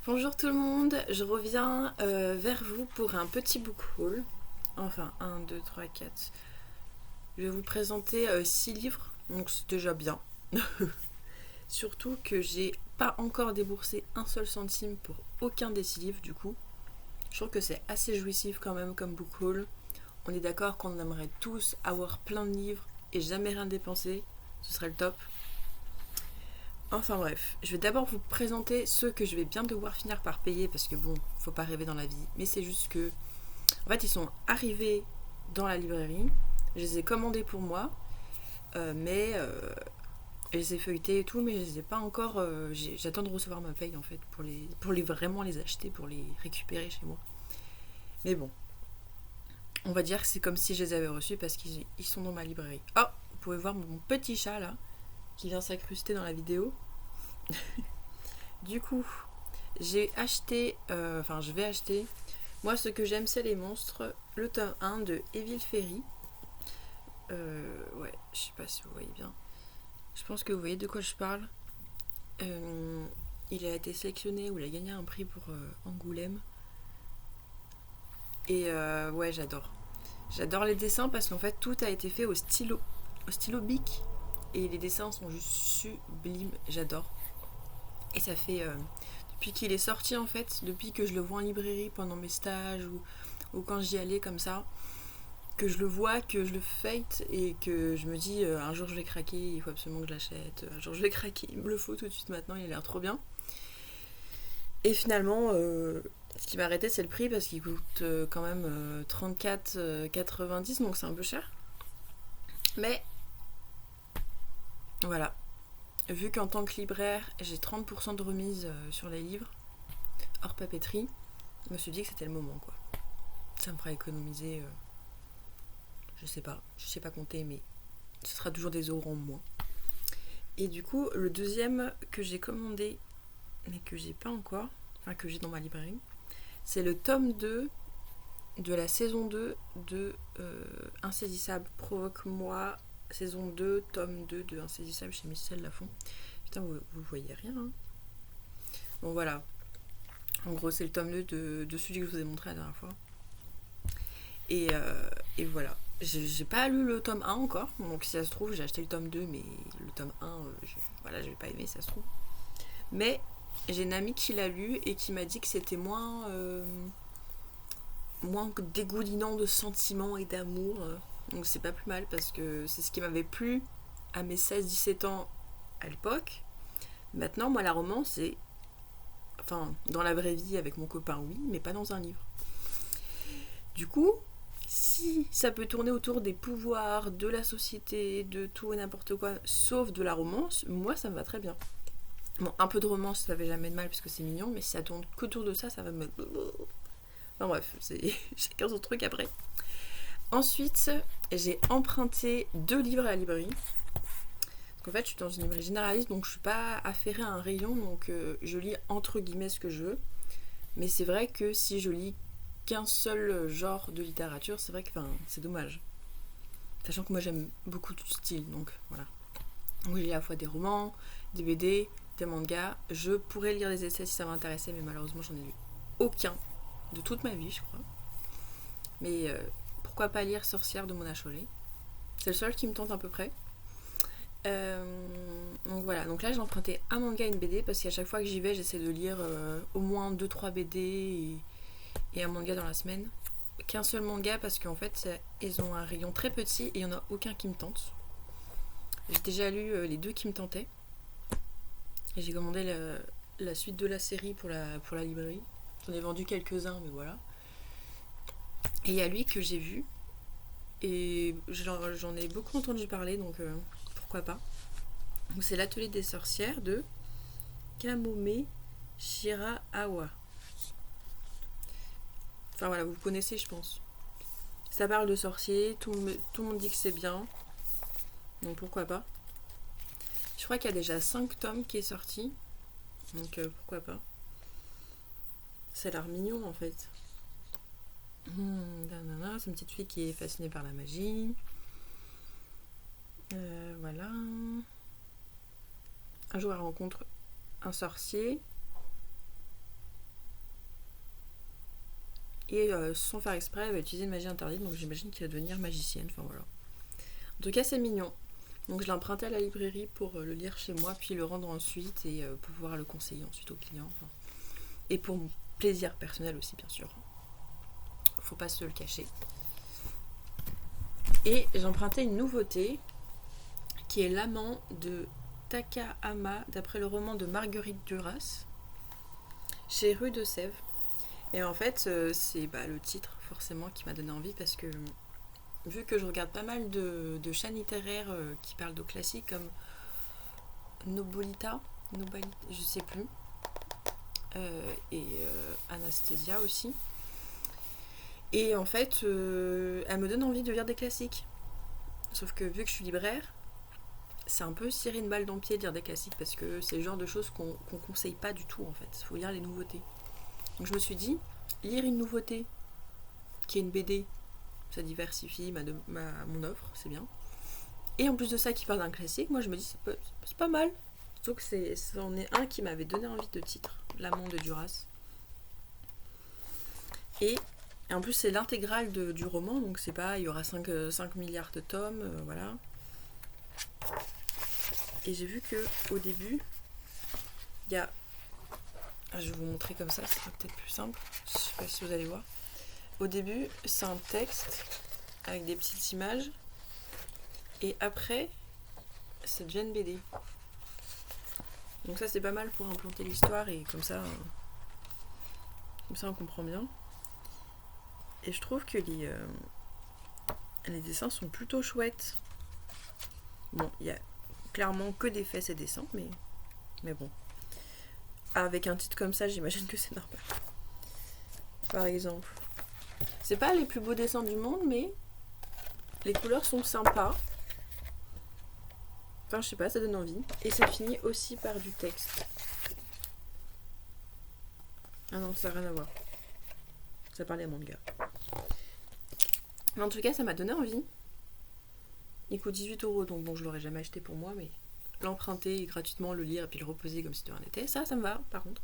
Bonjour tout le monde, je reviens vers vous pour un petit book haul. Enfin, 1, 2, 3, 4. Je vais vous présenter 6 livres, donc c'est déjà bien. Surtout que j'ai pas encore déboursé un seul centime pour aucun des 6 livres du coup. Je trouve que c'est assez jouissif quand même comme book haul. On est d'accord qu'on aimerait tous avoir plein de livres et jamais rien dépenser. Ce serait le top. Enfin bref, je vais d'abord vous présenter ceux que je vais bien devoir finir par payer parce que bon, faut pas rêver dans la vie. Mais c'est juste que, en fait, ils sont arrivés dans la librairie. Je les ai commandés pour moi, mais je les ai feuilletés et tout, mais je les ai pas encore. J'attends de recevoir ma paye en fait pour les vraiment les acheter, pour les récupérer chez moi. Mais bon, on va dire que c'est comme si je les avais reçus parce qu'ils sont dans ma librairie. Oh, vous pouvez voir mon petit chat là qui vient s'incruster dans la vidéo. Du coup, je vais acheter. Moi, ce que j'aime, c'est les monstres. Le tome 1 de Evil Fairy. Ouais, je sais pas si vous voyez bien. Je pense que vous voyez de quoi je parle. Il a été sélectionné ou il a gagné un prix pour Angoulême. Et ouais, j'adore. J'adore les dessins parce qu'en fait, tout a été fait au stylo Bic. Et les dessins sont juste sublimes. J'adore. Et ça fait depuis qu'il est sorti en fait, depuis que je le vois en librairie pendant mes stages ou quand j'y allais comme ça, que je le vois, que je le fête et que je me dis un jour je vais craquer, il faut absolument que je l'achète, un jour je vais craquer, il me le faut tout de suite maintenant, il a l'air trop bien. Et finalement, ce qui m'a arrêté c'est le prix parce qu'il coûte quand même 34,90 donc c'est un peu cher. Mais voilà, vu qu'en tant que libraire j'ai 30% de remise sur les livres, hors papeterie, je me suis dit que c'était le moment quoi. Ça me fera économiser, je sais pas compter, mais ce sera toujours des euros en moins. Et du coup, le deuxième que j'ai commandé, mais que j'ai pas encore, enfin que j'ai dans ma librairie, c'est le tome 2 de la saison 2 de Insaisissable. Provoque-moi, saison 2, tome 2 de Insaisissable chez Michel Lafon. Putain, vous voyez rien, hein. Bon, voilà. En gros, c'est le tome 2 de celui que je vous ai montré la dernière fois. Et voilà. J'ai pas lu le tome 1 encore, donc si ça se trouve, j'ai acheté le tome 2, mais le tome 1, voilà, je vais pas aimer, ça se trouve. Mais j'ai une amie qui l'a lu et qui m'a dit que c'était moins dégoulinant de sentiments et d'amour. Donc c'est pas plus mal parce que c'est ce qui m'avait plu à mes 16-17 ans à l'époque. Maintenant, moi, la romance, c'est. Enfin, dans la vraie vie avec mon copain, oui, mais pas dans un livre. Du coup, si ça peut tourner autour des pouvoirs, de la société, de tout et n'importe quoi, sauf de la romance, moi ça me va très bien. Bon, un peu de romance, ça fait jamais de mal parce que c'est mignon, mais si ça tourne qu'autour de ça, ça va me. Enfin bref, c'est chacun son truc après. Ensuite, j'ai emprunté 2 livres à la librairie. Parce qu'en fait, je suis dans une librairie généraliste, donc je suis pas affairée à un rayon, donc je lis entre guillemets ce que je veux. Mais c'est vrai que si je lis qu'un seul genre de littérature, c'est vrai que c'est dommage. Sachant que moi j'aime beaucoup tout style, donc voilà. Donc je lis à la fois des romans, des BD, des mangas. Je pourrais lire des essais si ça m'intéressait, mais malheureusement j'en ai lu aucun de toute ma vie, je crois. Mais pourquoi pas lire Sorcière de Mona Chollet. C'est le seul qui me tente à peu près. Donc voilà, donc là j'ai emprunté un manga et une BD parce qu'à chaque fois que j'y vais, j'essaie de lire au moins 2-3 BD et un manga dans la semaine. Qu'un seul manga parce qu'en fait ils ont un rayon très petit et il n'y en a aucun qui me tente. J'ai déjà lu les 2 qui me tentaient et j'ai commandé la suite de la série pour la librairie. J'en ai vendu quelques-uns, mais voilà. Et il y a lui que j'ai vu et j'en ai beaucoup entendu parler, donc pourquoi pas. Donc c'est l'atelier des sorcières de Kamome Shiraawa. Enfin voilà, vous connaissez je pense. Ça parle de sorciers, tout le monde dit que c'est bien, donc pourquoi pas. Je crois qu'il y a déjà 5 tomes qui est sorti, donc pourquoi pas. Ça a l'air mignon en fait. C'est une petite fille qui est fascinée par la magie. Voilà. Un jour elle rencontre un sorcier et sans faire exprès, elle va utiliser une magie interdite, donc j'imagine qu'elle va devenir magicienne, enfin voilà. En tout cas, c'est mignon. Donc je l'ai emprunté à la librairie pour le lire chez moi, puis le rendre ensuite et pour pouvoir le conseiller ensuite aux clients. Enfin. Et pour mon plaisir personnel aussi, bien sûr. Faut pas se le cacher. Et j'ai emprunté une nouveauté qui est L'amant de Takahama, d'après le roman de Marguerite Duras, chez Rue de Sèvres. Et en fait, c'est le titre forcément qui m'a donné envie parce que vu que je regarde pas mal de chaînes littéraires qui parlent de classiques comme Nobolita, je sais plus, et Anastasia aussi. Et en fait, elle me donne envie de lire des classiques. Sauf que vu que je suis libraire, c'est un peu tirer une balle dans le pied de lire des classiques parce que c'est le genre de choses qu'on conseille pas du tout en fait. Il faut lire les nouveautés. Donc je me suis dit, lire une nouveauté qui est une BD, ça diversifie mon offre, c'est bien. Et en plus de ça qui parle d'un classique, moi je me dis c'est pas mal. Surtout que c'en est un qui m'avait donné envie de titre, L'amant de Duras. Et en plus c'est l'intégrale du roman, donc c'est pas, il y aura 5 milliards de tomes, voilà. Et j'ai vu que au début, il y a... je vais vous montrer comme ça, ce sera peut-être plus simple. Je sais pas si vous allez voir. Au début, c'est un texte avec des petites images. Et après, ça devient une BD. Donc ça, c'est pas mal pour implanter l'histoire et comme ça on comprend bien. Et je trouve que les dessins sont plutôt chouettes. Bon, il y a clairement que des fesses et des seins, mais bon. Avec un titre comme ça, j'imagine que c'est normal. Par exemple. C'est pas les plus beaux dessins du monde, mais les couleurs sont sympas. Enfin, je sais pas, ça donne envie. Et ça finit aussi par du texte. Ah non, ça n'a rien à voir. Ça parlait à manga. Mais en tout cas, ça m'a donné envie. Il coûte 18€, donc bon, je l'aurais jamais acheté pour moi, mais l'emprunter gratuitement, le lire et puis le reposer comme si de rien n'était, ça me va par contre.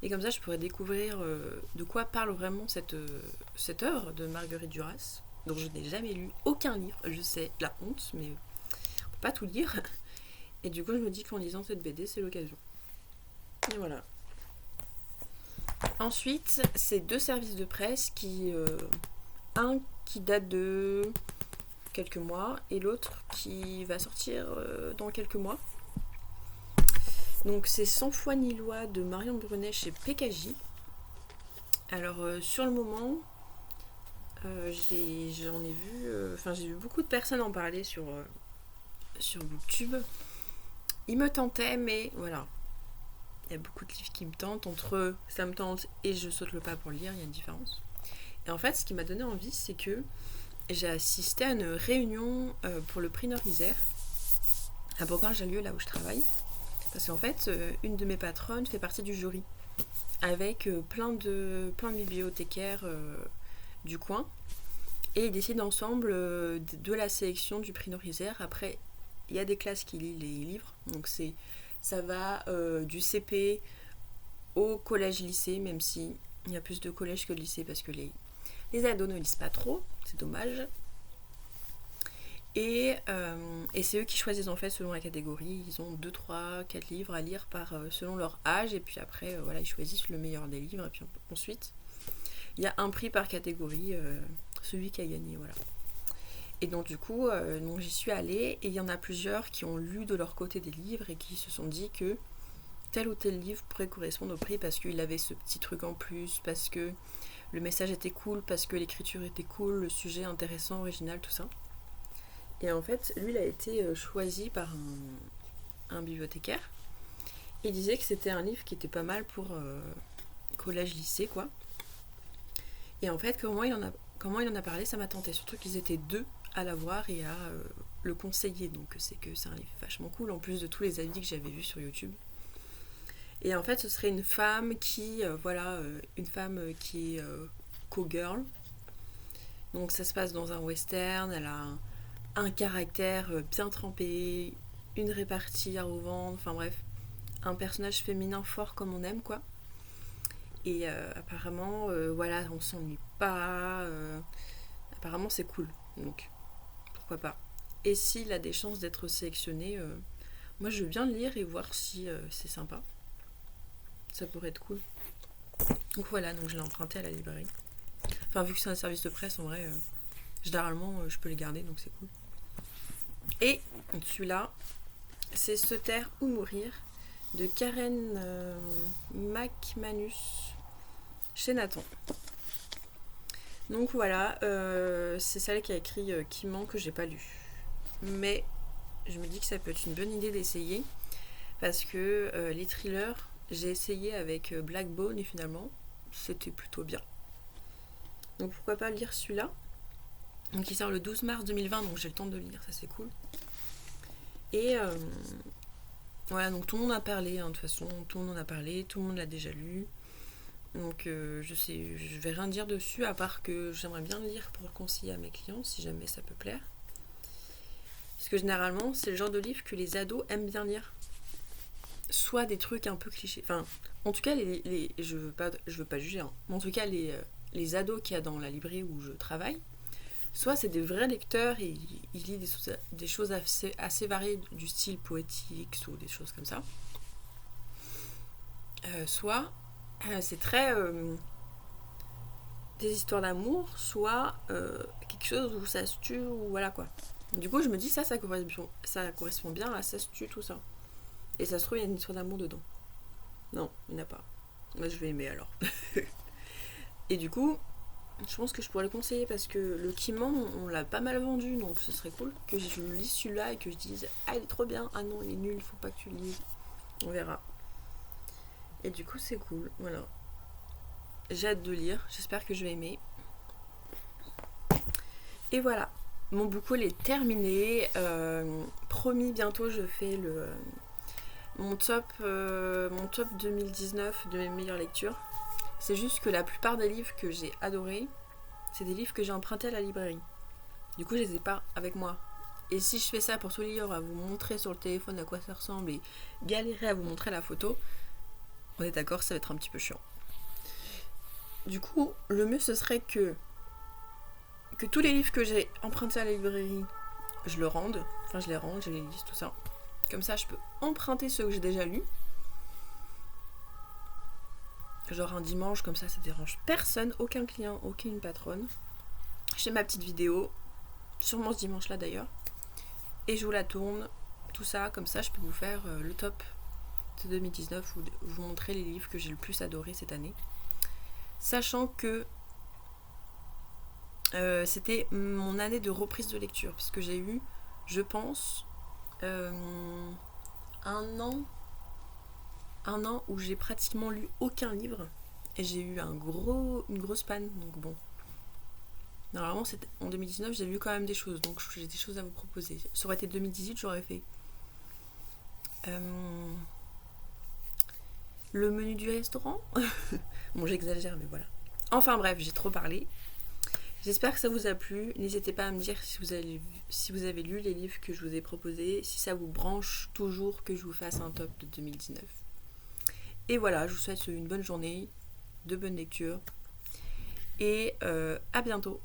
Et comme ça, je pourrais découvrir de quoi parle vraiment cette œuvre de Marguerite Duras, dont je n'ai jamais lu aucun livre. Je sais, la honte, mais on peut pas tout lire. Et du coup, je me dis qu'en lisant cette BD, c'est l'occasion. Et voilà. Ensuite, c'est 2 services de presse un qui date de quelques mois et l'autre qui va sortir dans quelques mois. Donc c'est Sans foi ni loi de Marion Brunet chez PKJ. Alors sur le moment, j'ai vu beaucoup de personnes en parler sur YouTube. Il me tentait, mais voilà. Il y a beaucoup de livres qui me tentent. Entre ça me tente et je saute le pas pour le lire, il y a une différence. Et en fait, ce qui m'a donné envie, c'est que j'ai assisté à une réunion pour le prix Nord-Isère à Bourgoin-Jallieu, là où je travaille. Parce qu'en fait, une de mes patronnes fait partie du jury avec plein de bibliothécaires du coin. Et ils décident ensemble de la sélection du prix Nord-Isère. Après, il y a des classes qui lisent les livres. Donc ça va du CP au collège-lycée, même si il y a plus de collèges que de lycée parce que les ados ne lisent pas trop, c'est dommage. Et c'est eux qui choisissent en fait selon la catégorie. Ils ont 2, 3, 4 livres à lire selon leur âge. Et puis après, ils choisissent le meilleur des livres. Et puis ensuite, il y a un prix par catégorie, celui qui a gagné, voilà. Et donc du coup, j'y suis allée. Et il y en a plusieurs qui ont lu de leur côté des livres et qui se sont dit que tel ou tel livre pourrait correspondre au prix parce qu'il avait ce petit truc en plus, parce que le message était cool, parce que l'écriture était cool, le sujet intéressant, original, tout ça. Et en fait, lui, il a été choisi par un bibliothécaire. Il disait que c'était un livre qui était pas mal pour collège-lycée, quoi. Et en fait, comment il en a parlé, ça m'a tenté. Surtout qu'ils étaient 2 à l'avoir et à le conseiller. Donc c'est un livre vachement cool, en plus de tous les avis que j'avais vus sur YouTube. Et en fait, ce serait une femme qui est cowgirl. Donc ça se passe dans un western, elle a un caractère bien trempé, une répartie à revendre, enfin bref, un personnage féminin fort comme on aime, quoi. Et apparemment, voilà, on s'ennuie pas. Apparemment, c'est cool. Donc, pourquoi pas. Et s'il a des chances d'être sélectionné, moi je veux bien le lire et voir si c'est sympa. Ça pourrait être cool. Donc voilà, donc je l'ai emprunté à la librairie. Enfin, vu que c'est un service de presse, en vrai, généralement, je peux les garder, donc c'est cool. Et celui-là, c'est Se taire ou mourir de Karen McManus chez Nathan. Donc voilà, c'est celle qui a écrit Kiman que j'ai pas lu. Mais je me dis que ça peut être une bonne idée d'essayer parce que les thrillers, j'ai essayé avec Blackbone et finalement c'était plutôt bien. Donc pourquoi pas lire celui-là. Donc il sort le 12 mars 2020, donc j'ai le temps de le lire, ça c'est cool. Et voilà, donc tout le monde a parlé, de toute façon, tout le monde en a parlé, tout le monde l'a déjà lu. Donc je vais rien dire dessus à part que j'aimerais bien le lire pour le conseiller à mes clients si jamais ça peut plaire. Parce que généralement c'est le genre de livre que les ados aiment bien lire. Soit des trucs un peu clichés. Enfin, en tout cas, je veux pas juger, hein. Mais en tout cas, les ados qu'il y a dans la librairie où je travaille, soit c'est des vrais lecteurs et ils lisent des choses assez variées du style poétique ou des choses comme ça. Soit c'est très des histoires d'amour, soit quelque chose où ça se tue ou voilà quoi. Du coup, je me dis ça correspond bien à ça se tue, tout ça. Et ça se trouve, il y a une histoire d'amour dedans. Non, il n'y en a pas. Moi, je vais aimer alors. Et du coup, je pense que je pourrais le conseiller parce que le Kiman, on l'a pas mal vendu, donc ce serait cool que je lise celui-là et que je dise ah, il est trop bien, ah non, il est nul, faut pas que tu le lises. On verra. Et du coup, c'est cool, voilà. J'ai hâte de lire, j'espère que je vais aimer. Et voilà, mon book haul est terminé. Promis, bientôt je fais mon top 2019 de mes meilleures lectures. C'est juste que la plupart des livres que j'ai adorés, c'est des livres que j'ai empruntés à la librairie. Du coup, je les ai pas avec moi. Et si je fais ça pour tous les livres, à vous montrer sur le téléphone à quoi ça ressemble et galérer à vous montrer la photo, on est d'accord, ça va être un petit peu chiant. Du coup, le mieux ce serait que tous les livres que j'ai empruntés à la librairie, je le rende. Enfin, je les rende, je les lise, tout ça. Comme ça, je peux emprunter ceux que j'ai déjà lus. Genre un dimanche, comme ça dérange personne, aucun client, aucune patronne. Je fais ma petite vidéo, sûrement ce dimanche-là d'ailleurs. Et je vous la tourne, tout ça, comme ça je peux vous faire le top de 2019 ou vous montrer les livres que j'ai le plus adoré cette année. Sachant que c'était mon année de reprise de lecture, parce que j'ai eu, je pense, un an où j'ai pratiquement lu aucun livre et j'ai eu une grosse panne, donc bon. Normalement, en 2019, j'ai lu quand même des choses, donc j'ai des choses à vous proposer. Ça aurait été 2018, j'aurais fait le menu du restaurant. Bon, j'exagère, mais voilà. Enfin bref, j'ai trop parlé. J'espère que ça vous a plu. N'hésitez pas à me dire si vous avez lu les livres que je vous ai proposés, si ça vous branche toujours que je vous fasse un top de 2019. Et voilà, je vous souhaite une bonne journée, de bonnes lectures et à bientôt.